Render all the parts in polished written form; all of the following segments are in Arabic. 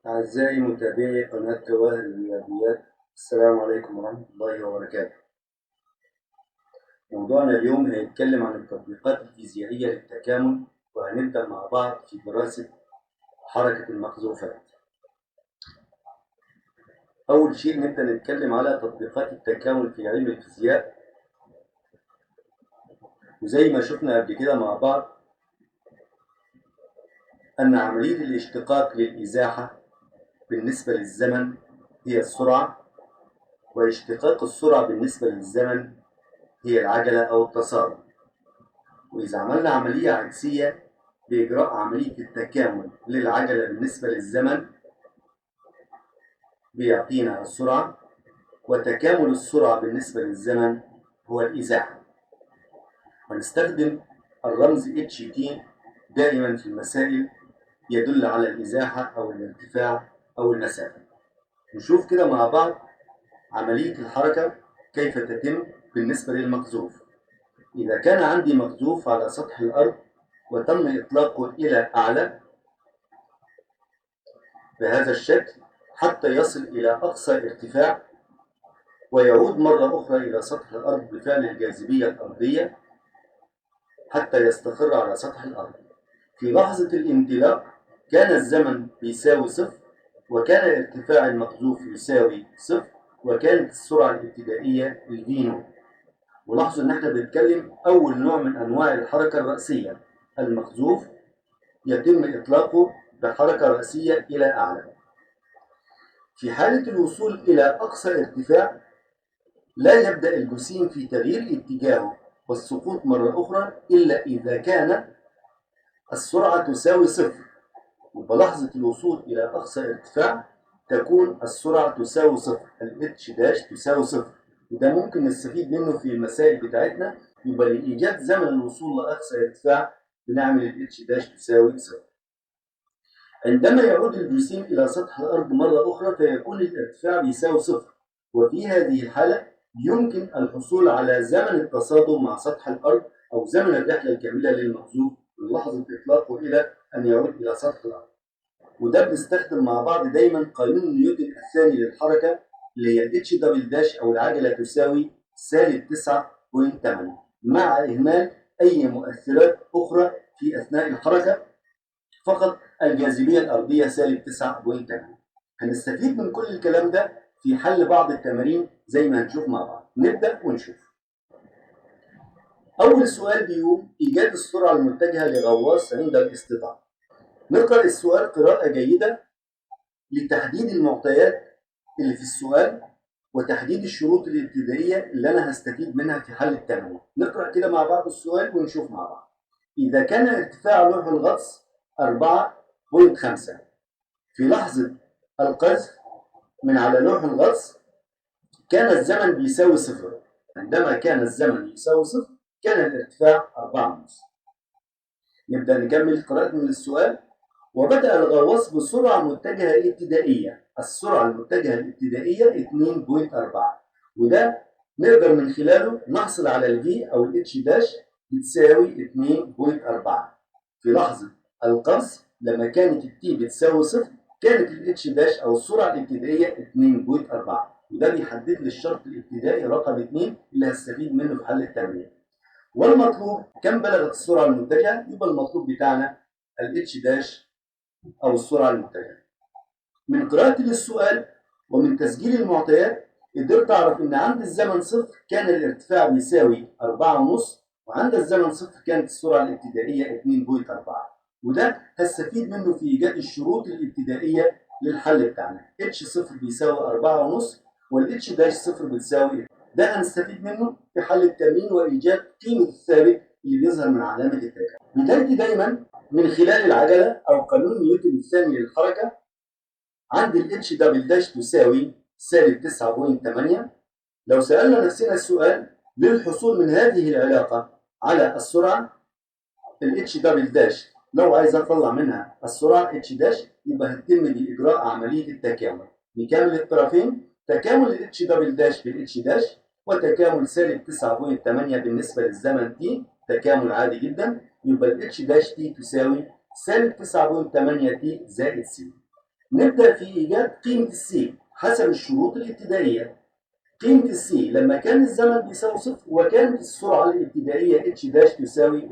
أعزائي متابعي قناة جواهر الرياضيات، السلام عليكم ورحمة الله وبركاته. موضوعنا اليوم هيتكلم عن التطبيقات الفيزيائية للتكامل، وهنبدأ مع بعض في دراسة حركة المقذوفات. أول شيء نبدأ نتكلم على تطبيقات التكامل في علم الفيزياء، وزي ما شفنا قبل كده مع بعض أن عملية الاشتقاق للإزاحة بالنسبة للزمن هي السرعة، واشتقاق السرعة بالنسبة للزمن هي العجلة أو التسارع. وإذا عملنا عملية عكسية بإجراء عملية التكامل للعجلة بالنسبة للزمن بيعطينا السرعة، وتكامل السرعة بالنسبة للزمن هو الإزاحة. ونستخدم الرمز HT دائما في المسائل يدل على الإزاحة أو الارتفاع أو المسافة. نشوف كده مع بعض عملية الحركة كيف تتم بالنسبة للمقذوف. إذا كان عندي مقذوف على سطح الأرض وتم إطلاقه إلى أعلى بهذا الشكل حتى يصل إلى أقصى ارتفاع، ويعود مرة أخرى إلى سطح الأرض بفعل الجاذبية الأرضية حتى يستقر على سطح الأرض. في لحظة الانطلاق كان الزمن بيساوي صفر، وكان ارتفاع المقذوف يساوي صفر، وكانت السرعة الابتدائية الفي. ولاحظوا إن احنا بنتكلم أول نوع من أنواع الحركة الرأسية. المقذوف يتم إطلاقه بحركة رأسية إلى أعلى. في حالة الوصول إلى أقصى ارتفاع لا يبدأ الجسيم في تغيير اتجاهه والسقوط مرة أخرى إلا إذا كان السرعة تساوي صفر. وبلحظة الوصول إلى أقصى ارتفاع تكون السرعة تساوي صفر، ال H' تساوي صفر، وده ممكن نستفيد منه في المسائل بتاعتنا. يبقى لإيجاد زمن الوصول لأقصى ارتفاع بنعمل ال H' تساوي صفر. عندما يعود الجسيم إلى سطح الأرض مرة أخرى فيكون الارتفاع بيساوي صفر، وفي هذه الحالة يمكن الحصول على زمن التصادم مع سطح الأرض أو زمن الرحلة الكاملة للمقذوف من لحظة إطلاقه إلى أن يعود إلى سطح الأرض. وده بنستخدم مع بعض دايما قانون نيوتن الثاني للحركة اللي هي H" أو العجلة تساوي سالب 9.8 مع إهمال أي مؤثرات أخرى في أثناء الحركة، فقط الجاذبية الأرضية سالب 9.8. هنستفيد من كل الكلام ده في حل بعض التمارين زي ما هنشوف مع بعض. نبدأ ونشوف. أول سؤال بيقول إيجاد السرعة المتجهة لغواص عند الاصطدام. نقرأ السؤال قراءة جيدة لتحديد المعطيات اللي في السؤال وتحديد الشروط الابتدائية اللي أنا هستفيد منها في حل التمارين. نقرأ كده مع بعض السؤال ونشوف مع بعض. إذا كان ارتفاع لوح الغطس 4.5 في لحظة القذف من على لوح الغطس كان الزمن بيساوي صفر. عندما كان الزمن يساوي صفر كان الارتفاع 4.5. نبدأ نكمل قراءة من السؤال. وبدأ الغواص بسرعة متجهة ابتدائية. السرعة المتجهة الابتدائية 2.4، وده نقدر من خلاله نحصل على الفي أو الاتش داش بتساوي 2.4. في لحظة القذف لما كانت التي بتساوي صفر كانت الاتش داش أو السرعة الابتدائية 2.4، وده بيحدد لي الشرط الابتدائي رقم 2 اللي هستفيد منه في حل التمرين. والمطلوب كم بلغت السرعة المتجهة؟ يبقى المطلوب بتاعنا الاتش داش أو السرعة المتجهة. من قراءتي للسؤال ومن تسجيل المعطيات قدرت أعرف إن عند الزمن صفر كان الارتفاع بيساوي 4.5، وعند الزمن صفر كانت السرعة الابتدائية 2.4، وده هستفيد منه في إيجاد الشروط الابتدائية للحل بتاعنا. اتش صفر بيساوي 4.5 والاتش داش صفر بتساوي، ده هنستفيد منه في حل التمرين وإيجاد قيمة الثابت اللي بيظهر من علامة التكامل. بدايتي دايما من خلال العجلة أو قانون نيوتن الثاني للحركة. عندي ال H" تساوي سالب 9.8. لو سألنا نفسنا السؤال للحصول من هذه العلاقة على السرعة ال H" لو عايز أطلع منها السرعة H' يبقى هتتم بإجراء عملية التكامل. نكامل الطرفين، تكامل ال H" بال H' وتكامل سالب 9.8 بالنسبة للزمن t، تكامل عادي جدا. يبقى ال H' t تساوي سالب 9.8 t زائد c. نبدأ في إيجاد قيمة السي حسب الشروط الابتدائية. قيمة السي لما كان الزمن بيساوي صفر وكانت السرعة الابتدائية اتش داش تساوي 2.4،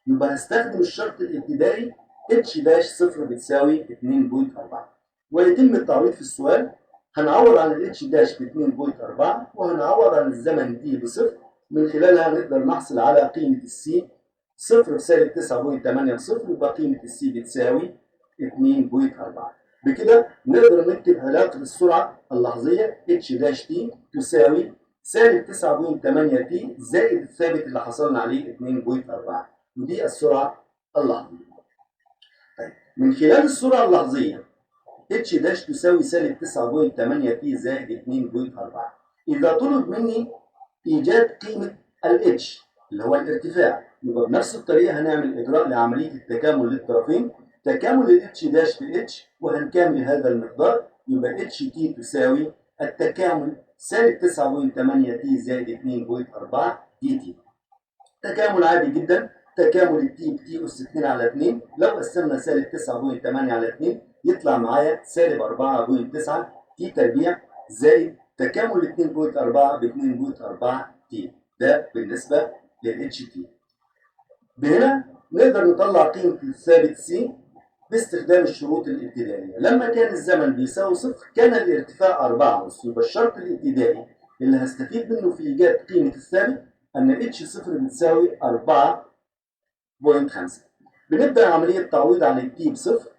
يبقى هستخدم الشرط الابتدائي اتش داش صفر بتساوي 2.4، ويتم التعويض في السؤال. هنعوض عن الاتش داش ب 2.4 وهنعوض عن الزمن دي بصفر، من خلالها نقدر نحصل على قيمة السي. صفر بسالب 9.8 بصفر، يبقى قيمة السي بتساوي 2.4. بكده نقدر نكتب علاقة السرعة اللحظية اتش داش تي تساوي سالب 9.8 تي زائد الثابت اللي حصلنا عليه 2.4، ودي السرعة اللحظية. طيب من خلال السرعة اللحظية اتش داش تساوي سالب 9.8 تي زائد 2.4، إذا طلب مني إيجاد قيمة الاتش اللي هو الارتفاع، يبقى بنفس الطريقة هنعمل إجراء لعملية التكامل للطرفين، تكامل الاتش داش في اتش، وهنكمل هذا المقدار، يبقى اتش تي تساوي التكامل سالب 9.8 تي زائد 2.4 دي تي. تكامل عادي جدا، تكامل التي بتي أس 2 على 2، لو قسمنا سالب 9.8 على 2 يطلع معايا سالب 4.9 تي تربيع زائد تكامل 2.4 ب 2.4 تي. ده بالنسبة للاتش تي. بهنا نقدر نطلع قيمة الثابت سي باستخدام الشروط الابتدائية. لما كان الزمن بيساوي صفر كان الارتفاع 4 يبقى الشرط الابتدائي اللي هستفيد منه في إيجاد قيمة الثابت أن اتش صفر بتساوي 4.5. بنبدأ عملية تعويض عن التي بصفر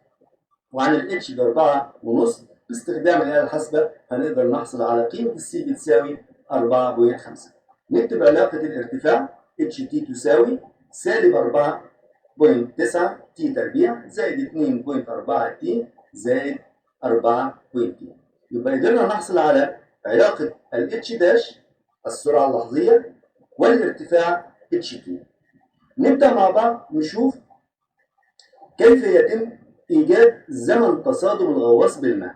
وعن الاتش ب4.5 باستخدام الآلة الحاسبة، هنقدر نحصل على قيمة السي بتساوي 4.5. نكتب علاقة الارتفاع اتش تي تساوي سالب 4.9 تي تربيع زائد 2.4 تي زائد 4 تي، يبقى قدرنا نحصل على علاقة الاتش داش السرعة اللحظية والارتفاع اتش تي. نبدأ مع بعض نشوف كيف يتم إيجاد زمن تصادم الغواص بالماء.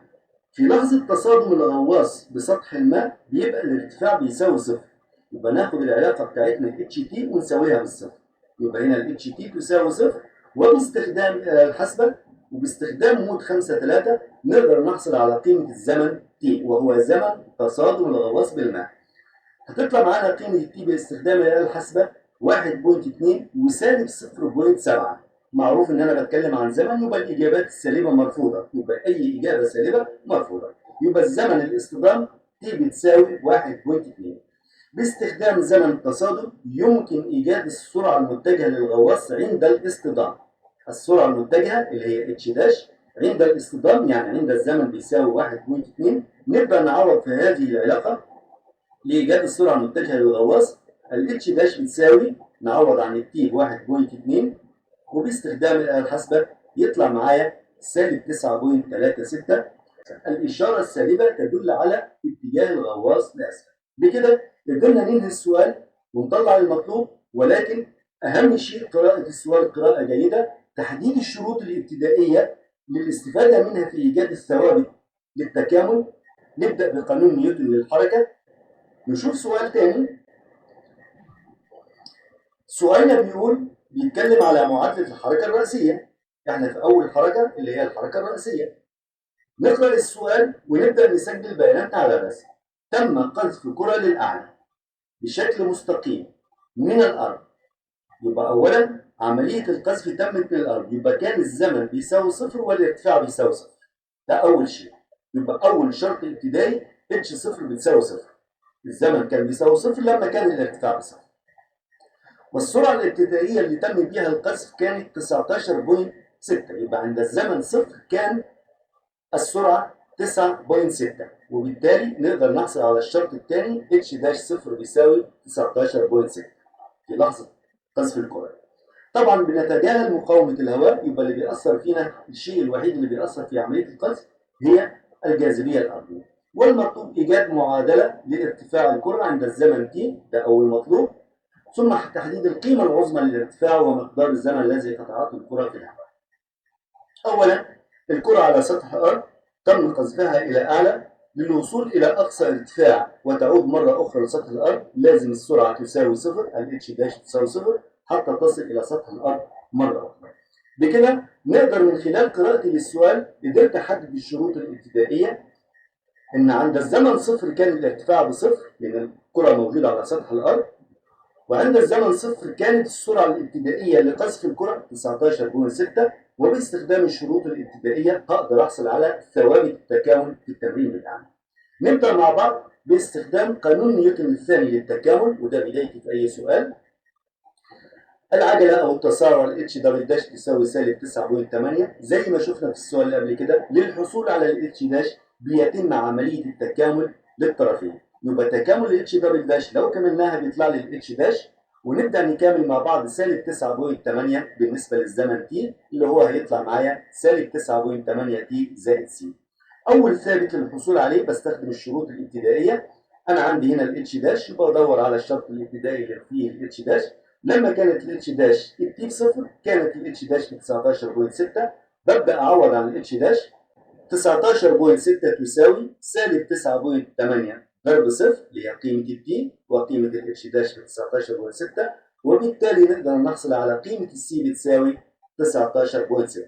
في لحظة تصادم الغواص بسطح الماء بيبقى الارتفاع بيساوي صفر، يبقى ناخد العلاقة بتاعتنا اتش تي ونساويها بالصفر، يبقى هنا الاتش تي تساوي صفر، وباستخدام الحاسبة وباستخدام مود 5-3 نقدر نحصل على قيمة الزمن تي وهو زمن تصادم الغواص بالماء. هتطلع معانا قيمة التي باستخدام الآلة الحاسبة 1.2 وسالب 0.7. معروف ان انا بتكلم عن زمن، يبقى الاجابات السالبه مرفوضه، يبقى اي اجابه سالبه مرفوضه، يبقى الزمن الاصطدام تي بتساوي 1.2. باستخدام زمن التصادم يمكن ايجاد السرعه المتجهه للغواص عند الاصطدام. السرعه المتجهه اللي هي اتش داش عند الاصطدام يعني عند الزمن بيساوي 1.2. نبدا نعوض في هذه العلاقه لايجاد السرعه المتجهه للغواص. الاتش داش بتساوي نعوض عن التي ب 1.2 وباستخدام الآلة الحاسبة يطلع معايا سالب 9.36. الإشارة السالبة تدل على اتجاه الغواص لأسفل. بكده قدرنا ننهي السؤال ونطلع المطلوب، ولكن أهم شيء قراءة السؤال قراءة جيدة، تحديد الشروط الابتدائية للاستفادة منها في إيجاد الثوابت للتكامل. نبدأ بقانون نيوتن للحركة. نشوف سؤال تاني. سؤالنا بيتكلم على معادلة الحركة الرأسية. احنا في أول حركة اللي هي الحركة الرأسية. نقرأ السؤال ونبدأ نسجل بياناتنا على الرسم. تم قذف كرة للأعلى بشكل مستقيم من الأرض. يبقى أولا عملية القذف تمت من الأرض، يبقى كان الزمن بيساوي صفر والارتفاع بيساوي صفر. ده أول شيء، يبقى أول شرط ابتدائي اتش صفر بتساوي صفر. الزمن كان بيساوي صفر لما كان الارتفاع بصفر. والسرعة الابتدائية اللي تم بها القذف كانت 19.6، يبقى عند الزمن صفر كان السرعة 9.6، وبالتالي نقدر نحصل على الشرط الثاني اتش داش صفر بيساوي 19.6 في لحظة قذف الكرة. طبعا بنتجاهل مقاومة الهواء، يبقى اللي بيأثر فينا الشيء الوحيد اللي بيأثر في عملية القذف هي الجاذبية الأرضية. والمطلوب إيجاد معادلة لارتفاع الكرة عند الزمن t، ده أول مطلوب، ثم تحديد القيمة العظمى للارتفاع ومقدار الزمن الذي قطعته الكرة في الهواء. أولا الكرة على سطح الأرض تم قذفها إلى أعلى. للوصول إلى أقصى ارتفاع وتعود مرة أخرى لسطح الأرض لازم السرعة تساوي صفر، ال h داش تساوي صفر حتى تصل إلى سطح الأرض مرة أخرى. بكده نقدر من خلال قراءتي للسؤال قدرت احدد الشروط الابتدائيه ان عند الزمن صفر كان الارتفاع بصفر لان الكره موجوده على سطح الارض، وعند الزمن صفر كانت السرعه الابتدائيه لقذف الكره 19.6، وباستخدام الشروط الابتدائيه هقدر احصل على ثوابت التكامل في التمرين بتاعنا. نبدا مع بعض باستخدام قانون نيوتن الثاني للتكامل، وده بدايتي في اي سؤال. العجله او التسارع الاتش دبل داش تساوي سالب 9.8 زي ما شفنا في السؤال اللي قبل كده. للحصول على الاتش داش بيتم عمليه التكامل للطرفين، يبقى تكامل الاتش دبل داش لو كملناها بيطلع لي الاتش داش، ونبدا نكامل مع بعض سالب 9.8 بالنسبه للزمن تي اللي هو هيطلع معايا سالب 9.8 تي زائد سي. اول ثابت للحصول عليه بستخدم الشروط الابتدائيه. انا عندي هنا الاتش داش، يبقى بدور على الشرط الابتدائي اللي فيه الاتش داش. لما كانت الاتش داش التي بصفر كانت الاتش داش ب 19.6، ببدا اعوض عن الاتش داش. 19.6 تساوي سالب 9.8 ضرب صفر اللي هي قيمه التي، وقيمه الاتش داش ب 19.6، وبالتالي نقدر نحصل على قيمه السي بتساوي 19.6.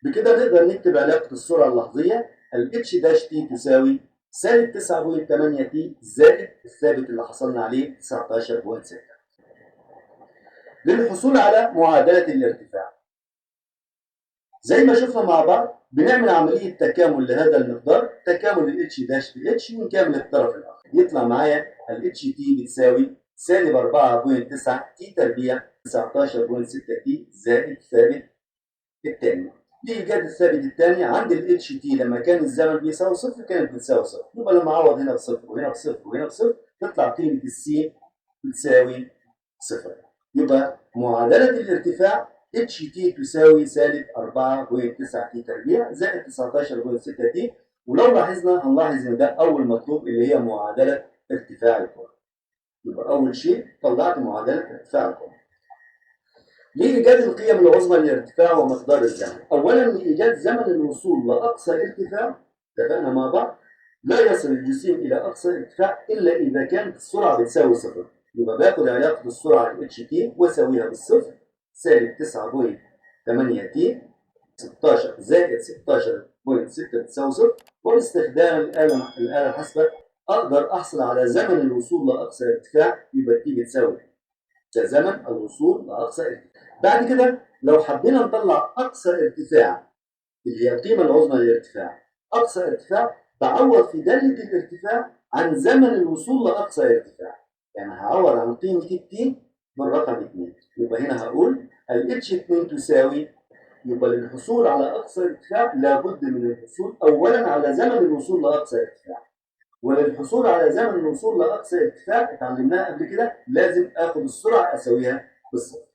بكده نقدر نكتب علاقه السرعه اللحظيه الاتش داش تي تساوي سالب 9.8 تي زائد الثابت اللي حصلنا عليه 19.6. للحصول على معادلة الارتفاع زي ما شفنا مع بعض بنعمل عملية تكامل لهذا المقدار، تكامل ال H داش ب H ونكامل الطرف الآخر، يطلع معايا ال HT بتساوي سالب 4.9 تي تربيع 19.6 تي زائد الثابت الثاني. لإيجاد الثابت الثاني عند ال HT لما كان الزمن بيساوي صفر كانت بتساوي صفر، يبقى لما أعوض هنا بصفر وهنا بصفر وهنا بصفر تطلع قيمة السي بتساوي صفر. يبقى معادلة الارتفاع HT تساوي سالب 4.9 تي تربيع زائد 19.6 تي، ولو لاحظنا هنلاحظ ان ده اول مطلوب اللي هي معادلة ارتفاع الكرة. يبقى اول شيء طلعت معادلة ارتفاع الكرة. لإيجاد القيم العظمى للارتفاع ومقدار الزمن. اولا لإيجاد زمن الوصول لأقصى ارتفاع اتفقنا مع بعض لا يصل الجسيم إلى أقصى ارتفاع إلا إذا كانت السرعة بتساوي صفر. يبقى باخد علاقة السرعة ال HT واساويها بالصفر سالب 9.8 تي 16 زائد 16.6 بتساوي صفر، وباستخدام الآلة الحاسبة أقدر أحصل على زمن الوصول لأقصى ارتفاع. يبقى تي بتساوي ده زمن الوصول لأقصى ارتفاع. بعد كده لو حبينا نطلع أقصى ارتفاع اللي هي القيمة العظمى للارتفاع، أقصى ارتفاع بعوض في دالة الارتفاع عن زمن الوصول لأقصى ارتفاع، يعني هعوض عن قيمة التي بالرقم 2. يبقى هنا هقول ال H2 تساوي، يبقى للحصول على أقصى ارتفاع لابد من الحصول أولا على زمن الوصول لأقصى ارتفاع، وللحصول على زمن الوصول لأقصى ارتفاع اتعلمناها قبل كده لازم آخد السرعة أساويها بالصفر.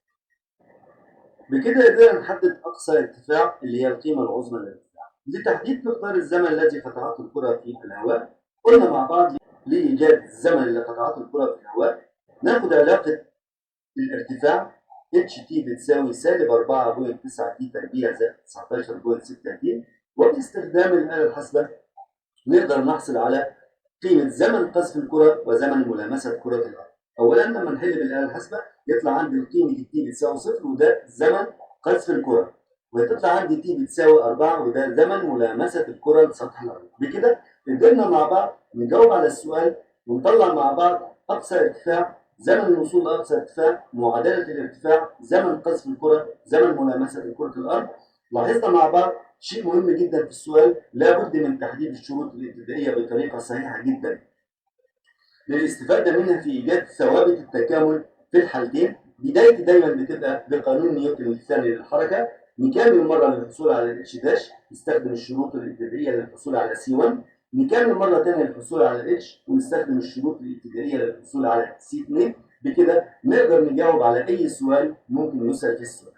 بكده قدرنا نحدد أقصى ارتفاع اللي هي القيمة العظمى للارتفاع. لتحديد مقدار الزمن الذي قطعته الكرة في الهواء قلنا مع بعض لإيجاد الزمن اللي قطعته الكرة في الهواء ناخد علاقة الارتفاع HT بتساوي سالب 4.9 تي تربيع زائد 19.6 تي، وباستخدام الآلة الحاسبة نقدر نحصل على قيمة زمن قذف الكرة وزمن ملامسة كرة الأرض. أولا لما نحل بالآلة الحاسبة يطلع عندي قيمة التي بتساوي صفر وده زمن قذف الكرة، وهتطلع عندي تي بتساوي 4 وده زمن ملامسة الكرة لسطح الأرض. بكده قدرنا مع بعض نجاوب على السؤال ونطلع مع بعض أقصى ارتفاع، زمن الوصول لأقصى ارتفاع، معادلة الارتفاع، زمن قذف الكرة، زمن ملامسة كرة الأرض. لاحظنا مع بعض شيء مهم جدا في السؤال، لابد من تحديد الشروط الابتدائية بطريقة صحيحة جدا للاستفادة منها في إيجاد ثوابت التكامل في الحالتين. بدايتي دايما بتبقى بقانون نيوتن الثاني للحركة. نكمل مرة للحصول على الاتش داش نستخدم الشروط الابتدائية للحصول على سي 1، نكمل مرة ثانية للحصول على الاتش ونستخدم الشروط الابتدائية للحصول على سي 2. بكده نقدر نجاوب على أي سؤال ممكن يسأل في السؤال.